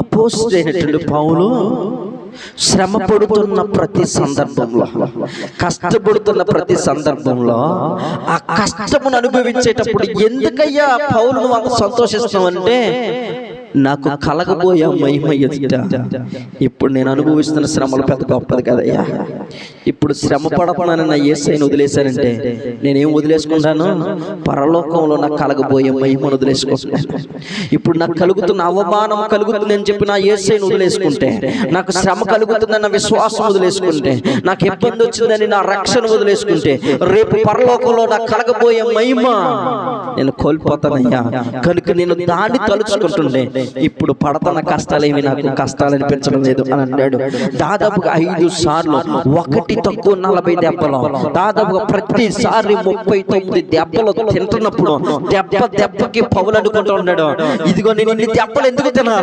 అపోస్తలుడైనటువంటి పౌలు శ్రమ పడుతున్న ప్రతి సందర్భంలో, కష్టపడుతున్న ప్రతి సందర్భంలో ఆ కష్టమును అనుభవించేటప్పుడు ఎందుకయ్యా పౌలు నువ్వు అంత సంతోషిస్తావంటే, నాకు కలగబోయే మహిమ ఎదుట ఇప్పుడు నేను అనుభవిస్తున్న శ్రమలు పెద్ద గొప్పది కదయ్యా. ఇప్పుడు శ్రమ పడపడానన్న యేసయ్యను వదిలేశానంటే నేనేం వదిలేసుకుంటాను? పరలోకంలో నాకు కలగబోయే మహిమను వదిలేసుకుంటాను. ఇప్పుడు నాకు కలుగుతున్న అవమానం కలుగుతుంది అని చెప్పి నా యేసయ్యను వదిలేసుకుంటే, నాకు శ్రమ కలుగుతుందన్న విశ్వాసం వదిలేసుకుంటే, నాకు ఇబ్బంది వచ్చిందని నా రక్షణ వదిలేసుకుంటే, రేపు పరలోకంలో నాకు కలగబోయే మహిమ నేను కోల్పోతానయ్యా. కనుక నేను దాన్ని తలుచుకుంటుండే ఇప్పుడు పడతన్న కష్టాలేమి నాకు కష్టాలు అనిపించడం లేదు అని అన్నాడు. దాదాపుగా 5 సార్లు, ఒకటి తక్కువ 40 దెబ్బలు, దాదాపుగా ప్రతిసారి 39 దెబ్బలు తింటున్నప్పుడు దెబ్బకి పౌలు అనుకుంటూ ఉన్నాడు, ఇదిగో నేను ఇన్ని దెబ్బలు ఎందుకు తినాలి?